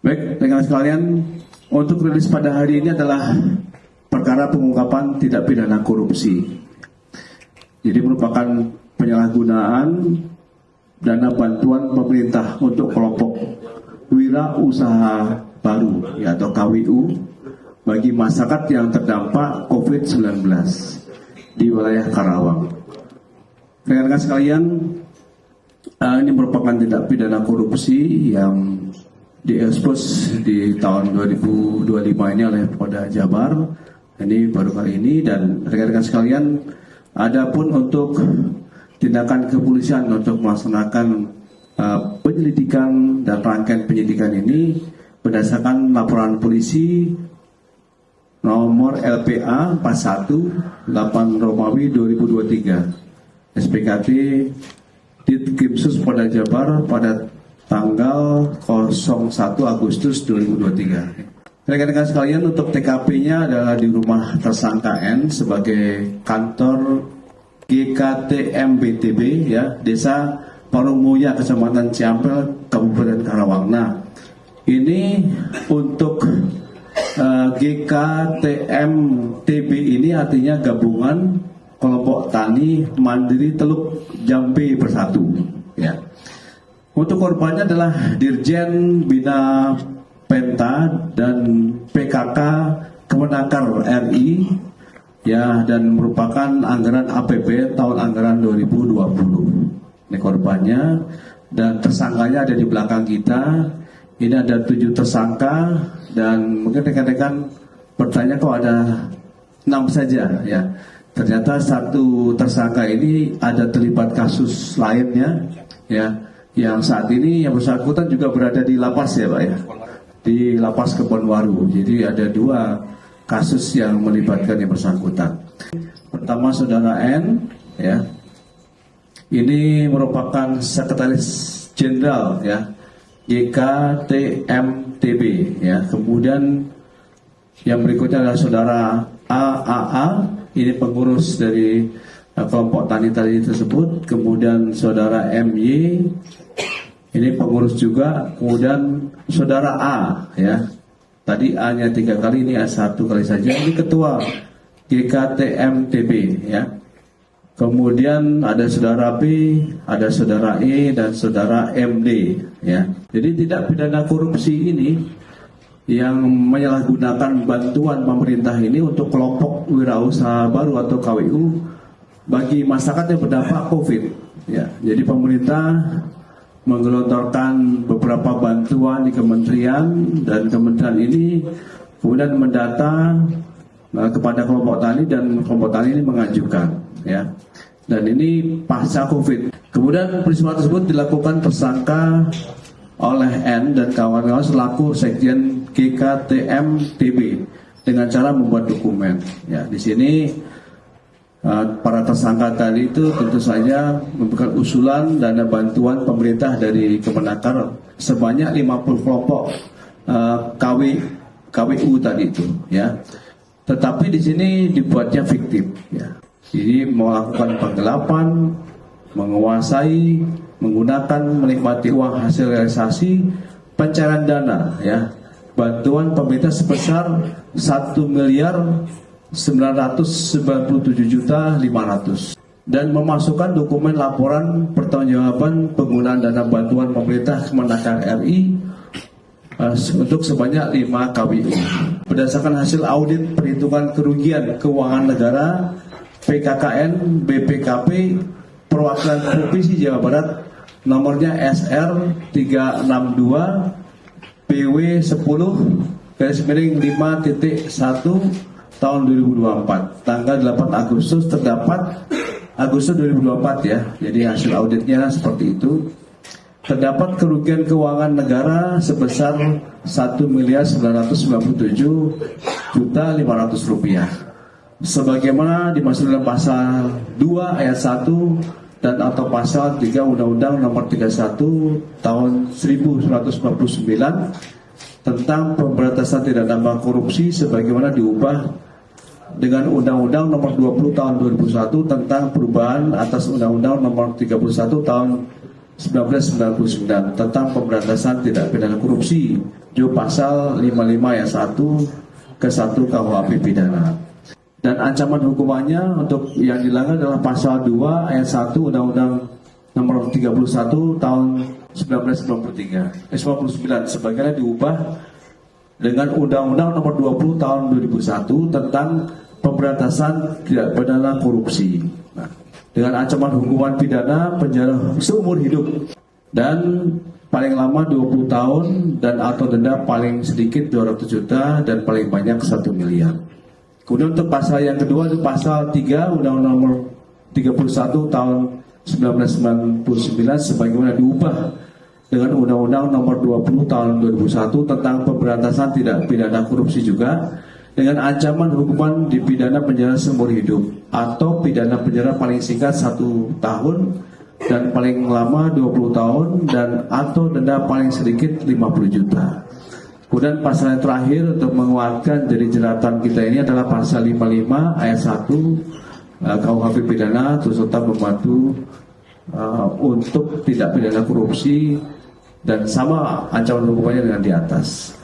Baik, rekan sekalian, untuk rilis pada hari ini adalah perkara pengungkapan tindak pidana korupsi. Jadi merupakan penyalahgunaan dana bantuan pemerintah untuk kelompok wira usaha baru atau KWU bagi masyarakat yang terdampak COVID-19 di wilayah Karawang. Rekan-rekan sekalian, ini merupakan tindak pidana korupsi yang diekspos di tahun 2025 ini oleh Polda Jabar. Ini baru kali ini, dan rekan-rekan sekalian, adapun untuk tindakan kepolisian untuk melaksanakan penyelidikan dan rangkaian penyidikan ini berdasarkan laporan polisi nomor LPA 41 8 Romawi 2023 SPKT Ditkrimsus Polda Jabar pada tanggal 01 Agustus 2023. Rekan-rekan sekalian, untuk TKP-nya adalah di rumah tersangka N sebagai kantor GKTM-BTB, ya, Desa Parungmuya, Kecamatan Ciampel, Kabupaten Karawang. Nah, ini untuk GKTM-TB ini artinya gabungan kelompok tani mandiri Teluk Jambe Bersatu, ya. Untuk korbannya adalah Dirjen Bina Penta dan PKK Kemenaker RI, ya, dan merupakan anggaran APB tahun anggaran 2020. Ini korbannya, dan tersangkanya ada di belakang kita. Ini ada 7 tersangka, dan mungkin rekan-rekan bertanya kok ada 6 saja, ya. Ternyata 1 tersangka ini ada terlibat kasus lainnya, ya, yang saat ini yang bersangkutan juga berada di lapas, ya Pak, ya, di lapas Kebonwaru. Jadi ada 2 kasus yang melibatkan yang bersangkutan. Pertama saudara N, ya, ini merupakan sekretaris jenderal, ya, GKTM-TB, ya. Kemudian yang berikutnya adalah saudara AAA, ini pengurus dari kelompok tani tadi tersebut. Kemudian saudara MY, ini pengurus juga. Kemudian saudara A, ya, tadi A-nya 3 kali, ini A1 kali saja. Ini ketua GKTM-TB, ya. Kemudian ada saudara B, ada saudara E, dan saudara MD, ya. Jadi tidak pidana korupsi ini yang menyalahgunakan bantuan pemerintah ini untuk kelompok wirausaha baru atau KWU bagi masyarakat yang berdampak COVID, ya. Jadi pemerintah menggelontorkan beberapa bantuan di kementerian, dan kementerian ini kemudian mendata kepada kelompok tani, dan kelompok tani ini mengajukan, ya. Dan ini pasca COVID. Kemudian peristiwa tersebut dilakukan tersangka oleh N dan kawan-kawan selaku sekjen GKTM-TB dengan cara membuat dokumen. Ya, di sini para tersangka tadi itu tentu saja memberikan usulan dana bantuan pemerintah dari Kemenaker sebanyak 50 kelompok KWU tadi itu, ya. Tetapi di sini dibuatnya fiktif, ya. Jadi melakukan penggelapan, menguasai, menggunakan, menikmati uang hasil realisasi pencairan dana, ya, bantuan pemerintah sebesar 1.997.500.000 dan memasukkan dokumen laporan pertanggungjawaban penggunaan dana bantuan pemerintah Kemenaker RI untuk sebanyak 5 KWU. Berdasarkan hasil audit perhitungan kerugian keuangan negara PKKN BPKP Perwakilan Provinsi Jawa Barat nomornya SR 362 PW 10/5.1 tahun 2024 tanggal 8 Agustus terdapat Agustus 2024, ya. Jadi hasil auditnya seperti itu. Terdapat kerugian keuangan negara sebesar Rp1.997.500.000 sebagaimana dimaksud dalam pasal 2 ayat 1 dan atau pasal 3 Undang-Undang Nomor 31 Tahun 1999 tentang pemberantasan tindak pidana korupsi sebagaimana diubah dengan Undang-Undang Nomor 20 Tahun 2001 tentang perubahan atas Undang-Undang Nomor 31 Tahun 1999 tentang pemberantasan tindak pidana korupsi di pasal 55 ayat 1 ke 1 KUHP pidana. Dan ancaman hukumannya untuk yang dilanggar adalah pasal 2 ayat 1 Undang-Undang nomor 31 tahun 1999 sebagaimana diubah dengan Undang-Undang nomor 20 tahun 2001 tentang pemberantasan tindak pidana korupsi. Nah, dengan ancaman hukuman pidana penjara seumur hidup dan paling lama 20 tahun dan atau denda paling sedikit 200 juta dan paling banyak 1 miliar. Kemudian untuk pasal yang kedua itu pasal 3 Undang-Undang nomor 31 tahun 1999 sebagaimana diubah dengan Undang-Undang nomor 20 tahun 2001 tentang pemberantasan tindak pidana korupsi juga dengan ancaman hukuman dipidana penjara seumur hidup atau pidana penjara paling singkat 1 tahun dan paling lama 20 tahun dan atau denda paling sedikit 50 juta. Kemudian pasal yang terakhir untuk menguatkan dari jeratan kita ini adalah pasal 55 ayat 1 KUHP pidana serta membantu untuk tindak pidana korupsi dan sama ancaman hukumannya dengan di atas.